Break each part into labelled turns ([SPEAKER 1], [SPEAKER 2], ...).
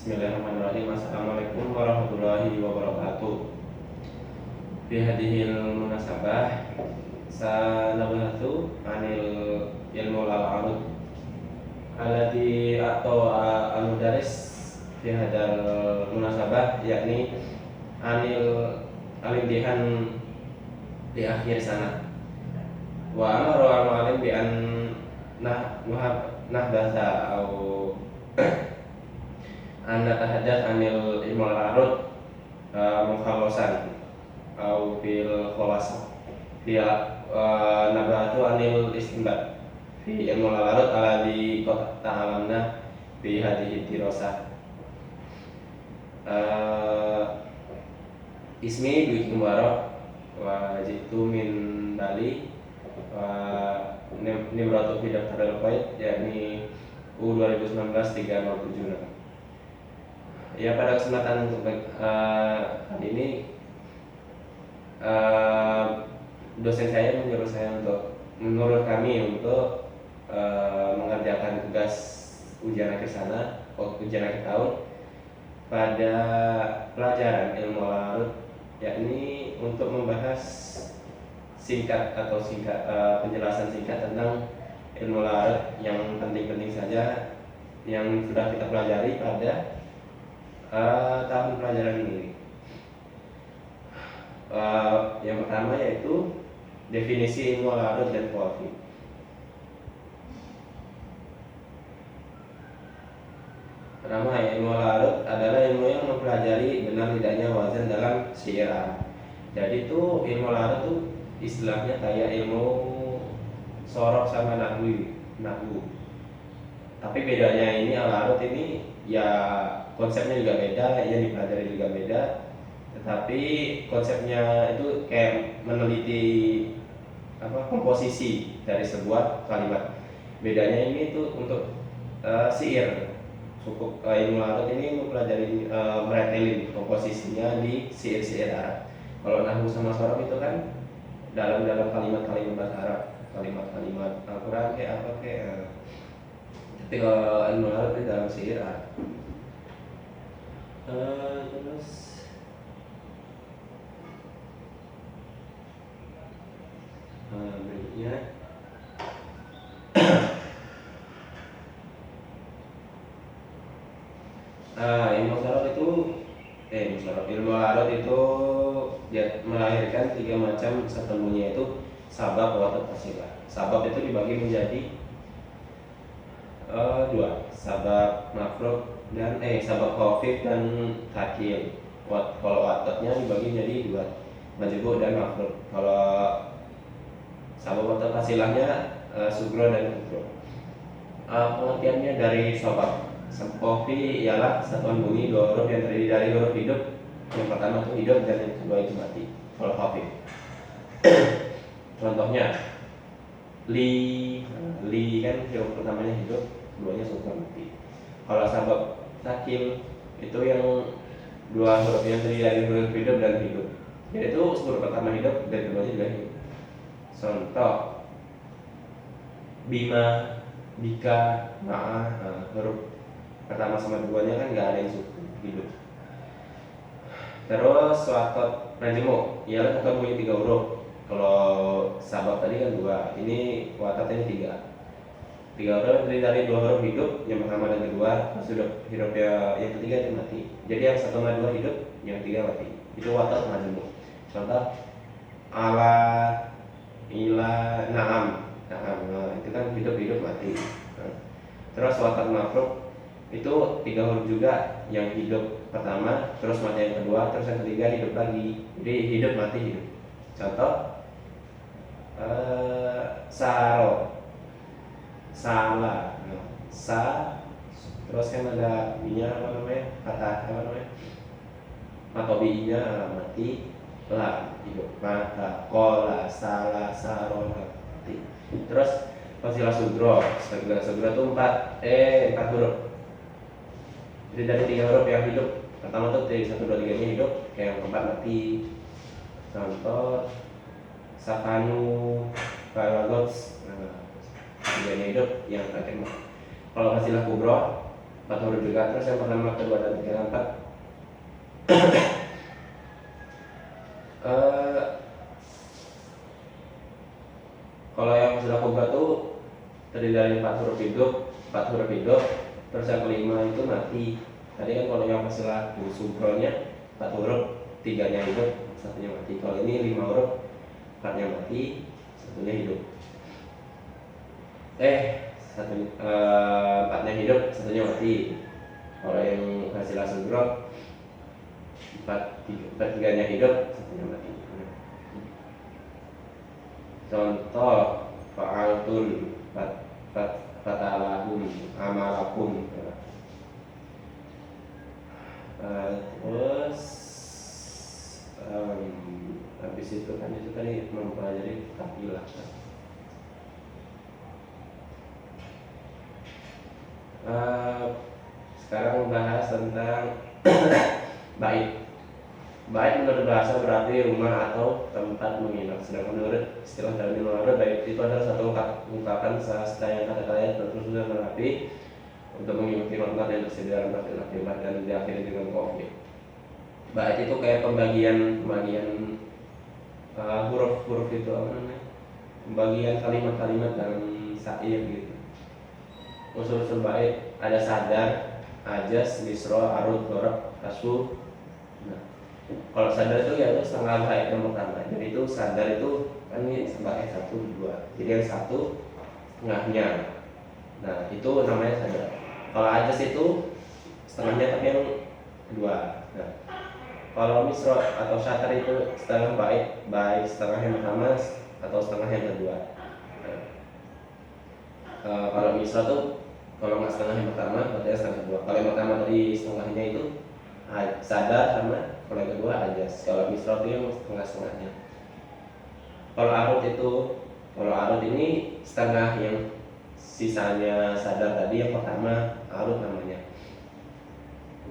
[SPEAKER 1] Bismillahirrahmanirrahim. Assalamualaikum warahmatullahi wabarakatuh. Fi hadhil munasabah sanabahatu anil ilmu al-arud alladhi atau al-mudaris fi hadal munasabah, yakni anil alimdihan di akhir sana. Wa amara al-mu'alim bi an nahdatha au anda tahadats anil ilmu al-arud mukhalasan au fil khalas dia nabatu anil istinbat fi ilmu al-arud ala di qad ta'alamna fi hadhihi dirasah. Ismi Dwi Mubarak wa jitu min Bali wa nimratu fi daftar al-qaid, yakni U 2019 307. Ya, pada kesempatan kali ini dosen saya menyuruh saya kami untuk mengerjakan tugas ujian akhir sana, ujian akhir tahun pada pelajaran ilmu al-arud, yakni untuk membahas penjelasan singkat tentang ilmu al-arud yang penting-penting saja yang sudah kita pelajari pada tahun pelajaran ini. Yang pertama yaitu definisi ilmu al-arud dan qawaid. Pertama, ilmu al-arud adalah ilmu yang mempelajari benar tidaknya wazan dalam syair Arab. Jadi itu ilmu al-arud itu istilahnya kayak ilmu sorok sama nahwu. Tapi bedanya ini al-arud ini ya konsepnya juga beda, yang dipelajari juga beda, tetapi konsepnya itu kayak meneliti komposisi dari sebuah kalimat. Bedanya ini itu untuk syair. Cukup ilmu al-arud ini mempelajari meretelin komposisinya di syair-syair Arab. Kalau nahwu sama sorok itu kan dalam kalimat-kalimat bahasa Arab, kalimat-kalimat Al-Quran kayak apa kayak. Tapi kalau ilmu al-arud itu dalam syair Arab. Terus berikutnya ilmu al-arud itu dia melahirkan 3 macam satuan bunyi, yaitu sabab, watat, fasilah. Sabab itu dibagi menjadi 2, sabab mafruk dan sabab khafif dan thaqil. Kalau watatnya dibagi menjadi 2, majbur dan mafruk. Kalau sabab watat fasilahnya sugro dan kubro. Pengertiannya dari sabab. Kofi ialah satuan bunyi 2 huruf yang terdiri dari huruf hidup. Yang pertama itu hidup dan yang kedua itu mati. Kalau khafif, contohnya li kan huruf pertamanya hidup, keduanya sukun mati. Kalau sabab takil itu yang 2 huruf yang terdiri dari huruf hidup dan hidup, yaitu huruf pertama hidup dan keduanya juga hidup. Contoh bima, bika, ma'a, huruf pertama sama keduanya kan nggak ada yang sukun hidup. Terus watot najmu ialah satuan bunyi 3 huruf. Kalau sabab tadi kan 2, ini watatnya 3 huruf terdiri dari 2 huruf hidup, yang pertama dan kedua, sudah huruf yang ketiga itu mati. Jadi yang 1 sama 2 hidup, yang 3 mati. Itu watat majmu. Contoh ala, ila, naam. Nah, itu kan hidup mati. Terus watat mafruk itu 3 huruf juga, yang hidup pertama, terus mati yang kedua, terus yang ketiga hidup lagi. Jadi hidup mati hidup. Contoh saro, salah, terus kan ada binya matobinya mati, lah hidup, mata, kola, salah, saro, mati. Terus fasilah sugro itu 4 huruf. Jadi dari 3 huruf yang hidup pertama tuh dari 1, 2, 3 nya hidup, kayak yang keempat mati. Contoh sakanu, balagots, 3 nya hidup, yang terakhir mati. Kalau fasilah kubro 4 huruf juga. Terus yang pertama, kedua, dan ketiga, empat. Eh, Kalau yang sudah kubra tuh terdiri dari 4 huruf hidup, 4 huruf hidup. Terus yang kelima itu mati. Tadi kan kalau yang fasilah subronya 4 huruf, 3-nya hidup, 1-nya mati. Kalau ini 5 huruf, 4-nya mati, 1-nya hidup. 4-nya hidup, 1-nya mati. Kalau yang fasilah subro 3-nya hidup, 1-nya mati. Contoh fa'altun, fatalahum, amalakum. Terus habis itu kan itu tadi mempelajari tafilah. Sekarang bahas tentang bait. Bait menurut bahasa berarti rumah atau tempat menginap. Sedangkan menurut istilah dalam ilmu Arab, bait itu adalah satu ungkapan sastra yang kata-katanya tersusun dan rapi untuk mengikuti makna yang tersedia dalam kalimat dan diakhiri dengan qaf. Bait itu kayak pembagian huruf-huruf itu apa namanya? Pembagian kalimat-kalimat dalam syair gitu. Usul-usul bait ada sadar, ajaz, misra, arud, dhorab, hasbu. Nah, kalau sadar itu ya itu setengah bait yang pertama. Jadi itu sadar itu kan ini sebagai 1, 2. Jadi yang 1 setengahnya. Nah, itu namanya sadar. Kalau ajaz itu setengahnya tapi yang 2. Nah, kalau misra atau syatar itu setengah bait setengah yang pertama atau setengah yang kedua. Nah, kalau misra tuh kalau nggak setengah yang pertama berarti setengah kedua. Kalau yang pertama tadi setengahnya itu sadar sama, kalau yang kedua ajaz. Kalau misra itu yang setengah-setengahnya. Kalau arud ini setengah yang sisanya sadar tadi, yang pertama arud namanya.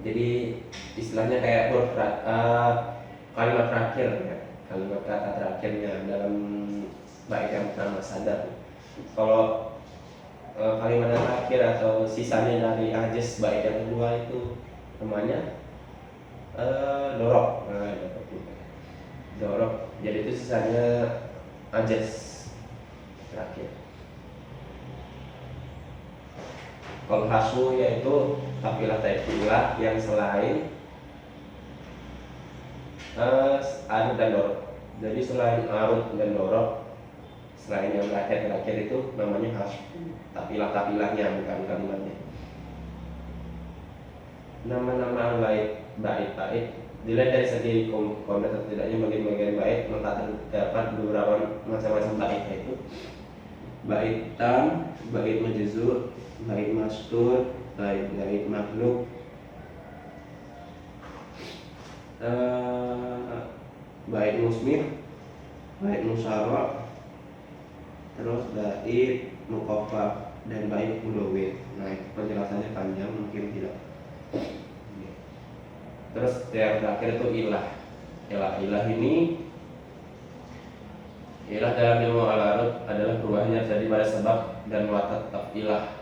[SPEAKER 1] Jadi istilahnya kayak kalimat terakhir ya, kalimat kata terakhirnya dalam bait yang pertama sadar. Kalau kalimat yang terakhir atau sisanya dari ajaz bait yang kedua itu namanya dorok. Dorok. Jadi itu sisanya ajaz terakhir. Kalau hasu yaitu tafilah tafilah yang selain arud dan dorok. Jadi selain arud dan dorok, selain yang terakhir itu namanya hasu. Tafilah-tafilahnya bukan kalimatnya. Nama-nama bait dilihat dari segi komponen atau tidaknya bagian-bagian bait, maka terdapat beberapa macam-macam bait, yaitu bait tam, bait majzur, bait mastur, bait makhluk, bait musmir, bait musyara, terus bait muqaffaf, dan bait mudawwir. Nah, itu penjelasannya panjang, mungkin tidak. Terus yang terakhir itu ilah. Ilah ini, ilah dalam ilmu al-arud adalah perubahan yang terjadi pada sebab dan watak tafilah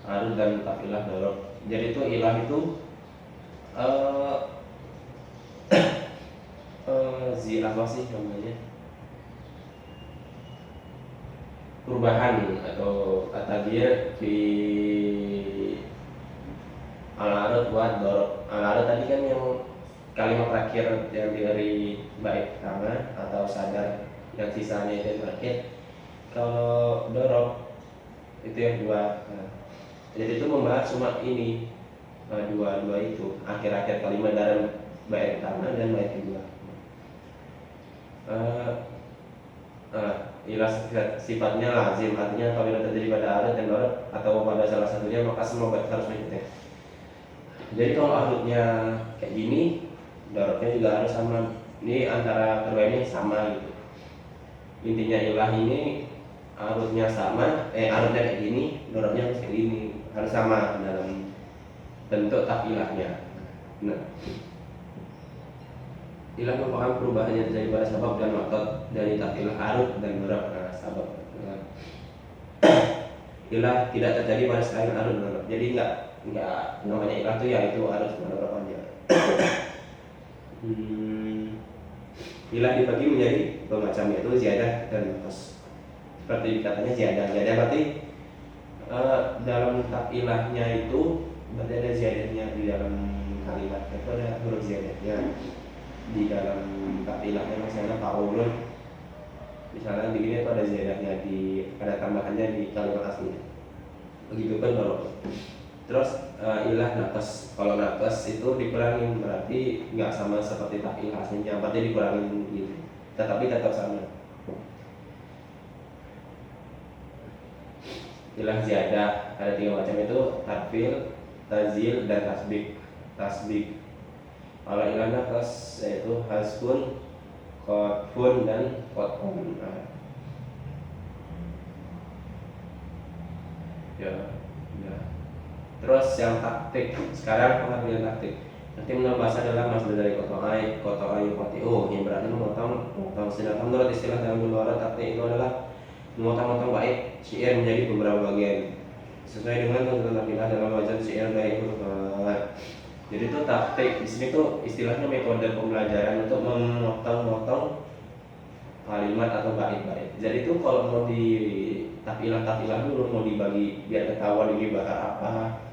[SPEAKER 1] arud dan tafilah dorok. Jadi itu ilah itu apa sih namanya, perubahan atau taghyir di al-arud buat dorok. Al-arud tadi kan yang kalimat terakhir yang dari bait pertama atau sadar, yang sisanya itu yang terakhir. Kalau dorok itu yang 2. Nah, jadi itu membahas cuma ini dua itu akhir-akhir kalimat dalam bait pertama dan bait kedua. Ilah sifatnya lazim, artinya apabila terjadi pada arud dan dorok atau pada salah satunya maka semua bait harus mengikutnya. Jadi kalau arudnya kayak gini, doroknya juga harus sama. Ini antara keduanya sama gitu. Intinya ilah ini arudnya sama, arudnya kayak gini, doroknya harus kayak gini, harus sama dalam bentuk tafilahnya. Nah, ilah merupakan perubahan yang terjadi pada sabab dan maksud dari tafilah arud dan dorok. Nah, sabab. ilah tidak terjadi pada selain arus menurut. Jadi nggak namanya ilah tuh ya itu arus menurut aja. Ilah dibagi menjadi dua macam, yaitu ziyadah dan naqs. Seperti katanya ziyadah berarti dalam tak ilahnya itu berarti ada ziyadahnya di dalam kalimat, itu ada huruf ziyadahnya di dalam tak ilahnya. Misalnya faulun, misalnya begini itu ada ziyadahnya, ada tambahannya di kalimat asli. Begitu kan kalau terus ilah naqas. Kalau naqas itu dikurangin, berarti nggak sama seperti tak ilah aslinya, berarti dikurangin gitu, tetapi tetap sama. Ilah ziyadah ada 3 macam, itu tarfil, tazil, dan tasbik. Kalau ilah naqas yaitu hasbun, qadfun, dan qat'un. Ya. Terus yang taktik, sekarang pengertian taktik. Nanti menurut bahasa adalah masdar dari koto'ai yuqati'u, yang berarti memotong. Sedangkan menurut istilah dalam luaran, taktik itu adalah memotong-motong bait syair menjadi beberapa bagian sesuai dengan tuntutan tafilah dalam wazan syair dari huruf. Jadi itu taktik di sini tuh istilahnya metode pembelajaran untuk memotong-motong kalimat atau bait-bait. Jadi itu kalau mau di tafilah dulu mau dibagi biar ketahuan ini bahar apa,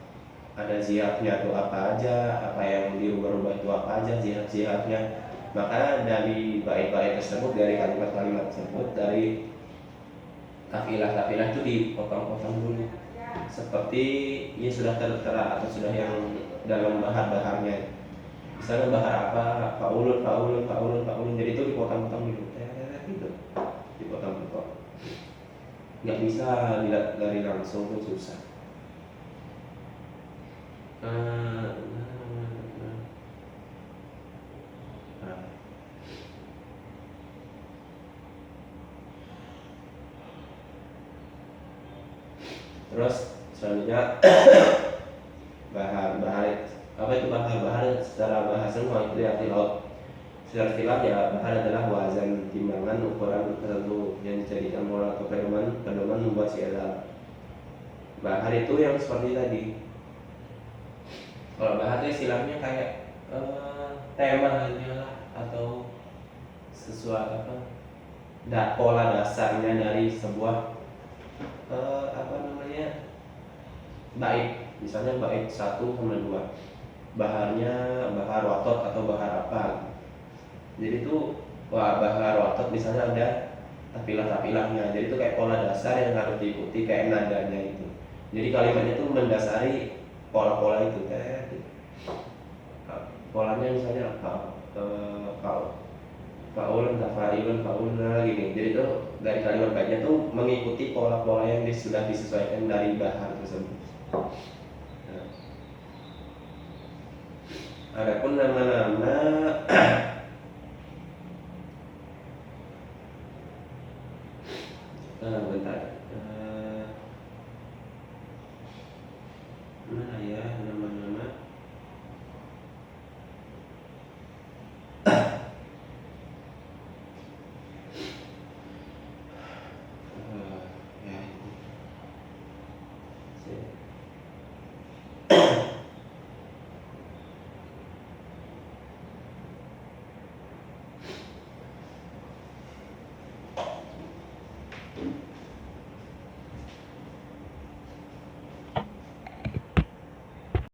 [SPEAKER 1] ada zihafnya tuh apa aja, apa yang dirubah-rubah itu apa aja zihafnya. Maka dari bait-bait tersebut, dari kalimat-kalimat tersebut, dari kafilah itu dipotong-potong dulu seperti ini sudah tertera atau sudah yang dalam bahar-baharnya. Misalnya bahar apa, faulun, jadi itu dipotong-potong dulu, gitu, dipotong-potong. Nggak bisa dilihat dari langsung, tuh susah. Terus selanjutnya bahar apa itu bahar secara bahasa itu arti laut. Secara istilah ya bahar adalah wazan, timbangan, ukuran tertentu yang dijadikan moral atau pedoman membuat syair. Bahar itu yang seperti tadi. Kalau bahar itu istilahnya kayak temanya lah, atau sesuatu apa, pola dasarnya dari sebuah bait. Misalnya bait 1 sama 2, baharnya bahar watot atau bahar apa. Jadi itu bahar watot misalnya ada tafilah-tafilahnya, jadi itu kayak pola dasar yang harus diikuti, kayak nadanya itu. Jadi kalimatnya itu mendasari pola-pola itu, polanya misalnya faulun, tafa'ilun, faulna gini. Jadi itu dari kalimat baiknya tuh mengikuti pola-pola yang sudah disesuaikan dari bahar tersebut. Adapun nama-nama bentar, mana ya nama-nama? Ya.